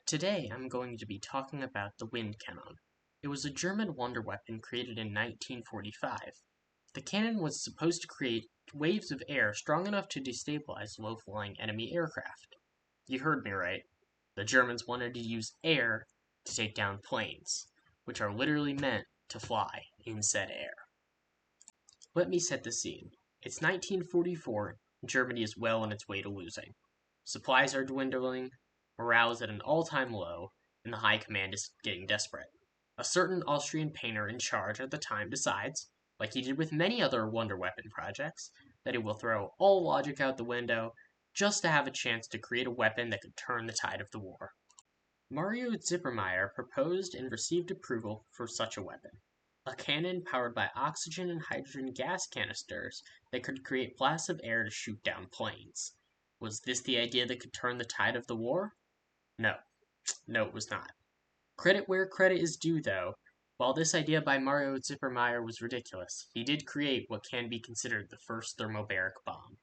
Today I'm going to be talking about the Windkanone. It was a German wonder weapon created in 1945. The cannon was supposed to create waves of air strong enough to destabilize low-flying enemy aircraft. You heard me right. The Germans wanted to use air to take down planes, which are literally meant to fly in said air. Let me set the scene. It's 1944, and Germany is well on its way to losing. Supplies are dwindling, morale is at an all-time low, and the high command is getting desperate. A certain Austrian painter in charge at the time decides, like he did with many other wonder weapon projects, that he will throw all logic out the window just to have a chance to create a weapon that could turn the tide of the war. Mario Zippermeyer proposed and received approval for such a weapon. A cannon powered by oxygen and hydrogen gas canisters that could create blasts of air to shoot down planes. Was this the idea that could turn the tide of the war? No. No, it was not. Credit where credit is due, though. While this idea by Mario Zippermeyer was ridiculous, he did create what can be considered the first thermobaric bomb.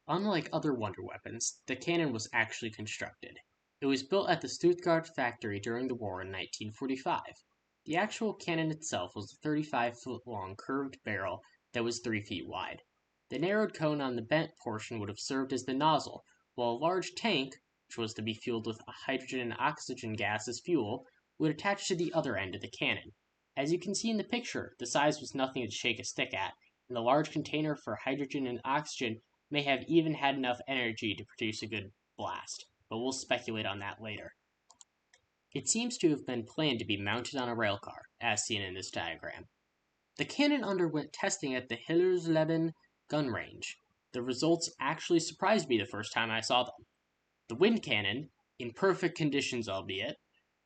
Unlike other wonder weapons, the cannon was actually constructed. It was built at the Stuttgart factory during the war in 1945. The actual cannon itself was a 35-foot-long curved barrel that was 3 feet wide. The narrowed cone on the bent portion would have served as the nozzle, while a large tank, which was to be fueled with hydrogen and oxygen gas as fuel, would attach to the other end of the cannon. As you can see in the picture, the size was nothing to shake a stick at, and the large container for hydrogen and oxygen may have even had enough energy to produce a good blast, but we'll speculate on that later. It seems to have been planned to be mounted on a railcar, as seen in this diagram. The cannon underwent testing at the Hillersleben gun range. The results actually surprised me the first time I saw them. The wind cannon, in perfect conditions albeit,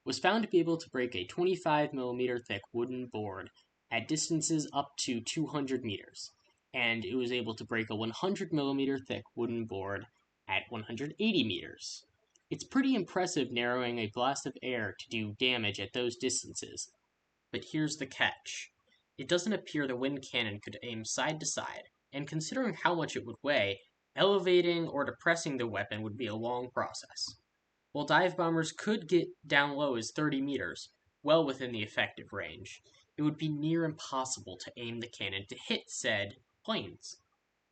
was found to be able to break a 25mm thick wooden board at distances up to 200 meters, and it was able to break a 100mm thick wooden board at 180 meters. It's pretty impressive narrowing a blast of air to do damage at those distances. But here's the catch. It doesn't appear the wind cannon could aim side to side, and considering how much it would weigh, elevating or depressing the weapon would be a long process. While dive bombers could get down low as 30 meters, well within the effective range, it would be near impossible to aim the cannon to hit said planes.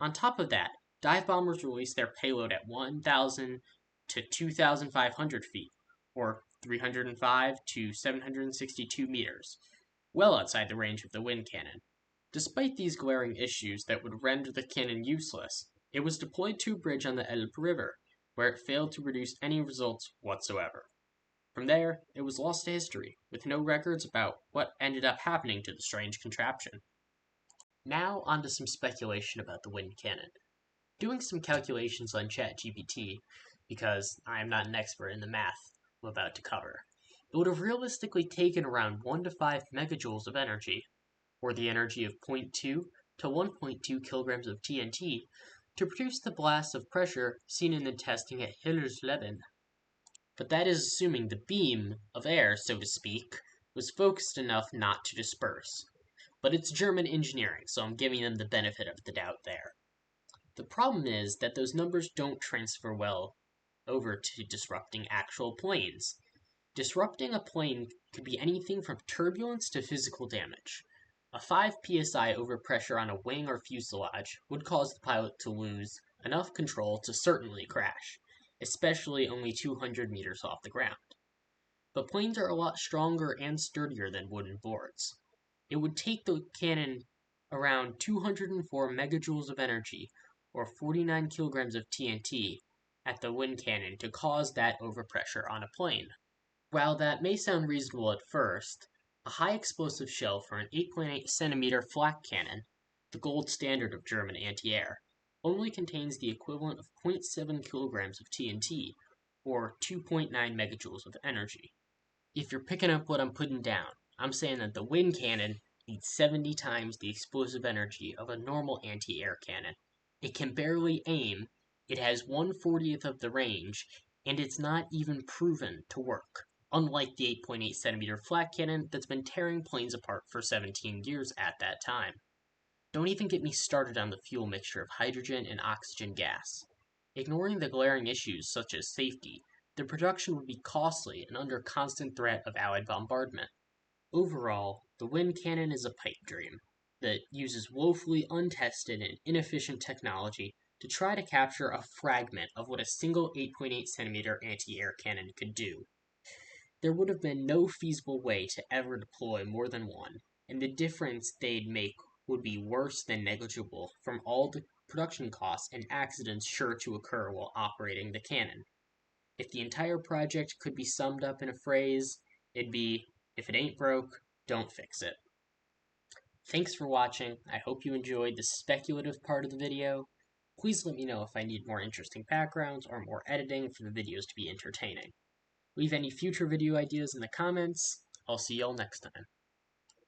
On top of that, dive bombers release their payload at 1,000 to 2,500 feet, or 305 to 762 meters, well outside the range of the wind cannon. Despite these glaring issues that would render the cannon useless, it was deployed to a bridge on the Elbe River, where it failed to produce any results whatsoever. From there, it was lost to history, with no records about what ended up happening to the strange contraption. Now onto some speculation about the wind cannon. Doing some calculations on ChatGPT, because I am not an expert in the math I'm about to cover, it would have realistically taken around 1 to 5 megajoules of energy, or the energy of 0.2 to 1.2 kilograms of TNT, to produce the blasts of pressure seen in the testing at Hillersleben. But that is assuming the beam of air, so to speak, was focused enough not to disperse. But it's German engineering, so I'm giving them the benefit of the doubt there. The problem is that those numbers don't transfer well over to disrupting actual planes. Disrupting a plane could be anything from turbulence to physical damage. A 5 psi overpressure on a wing or fuselage would cause the pilot to lose enough control to certainly crash, especially only 200 meters off the ground. But planes are a lot stronger and sturdier than wooden boards. It would take the cannon around 204 megajoules of energy, or 49 kilograms of TNT, at the wind cannon to cause that overpressure on a plane. While that may sound reasonable at first, a high explosive shell for an 8.8 centimeter flak cannon, the gold standard of German anti-air, only contains the equivalent of 0.7 kilograms of TNT, or 2.9 megajoules of energy. If you're picking up what I'm putting down, I'm saying that the wind cannon needs 70 times the explosive energy of a normal anti-air cannon. It can barely aim, it has 1/40th of the range, and it's not even proven to work, unlike the 8.8 centimeter flak cannon that's been tearing planes apart for 17 years at that time. Don't even get me started on the fuel mixture of hydrogen and oxygen gas. Ignoring the glaring issues such as safety, the production would be costly and under constant threat of Allied bombardment. Overall, the wind cannon is a pipe dream that uses woefully untested and inefficient technology to try to capture a fragment of what a single 8.8 centimeter anti-air cannon could do. There would have been no feasible way to ever deploy more than one, and the difference they'd make would be worse than negligible from all the production costs and accidents sure to occur while operating the cannon. If the entire project could be summed up in a phrase, it'd be, if it ain't broke, don't fix it. Thanks for watching. I hope you enjoyed the speculative part of the video. Please let me know if I need more interesting backgrounds or more editing for the videos to be entertaining. Leave any future video ideas in the comments. I'll see y'all next time.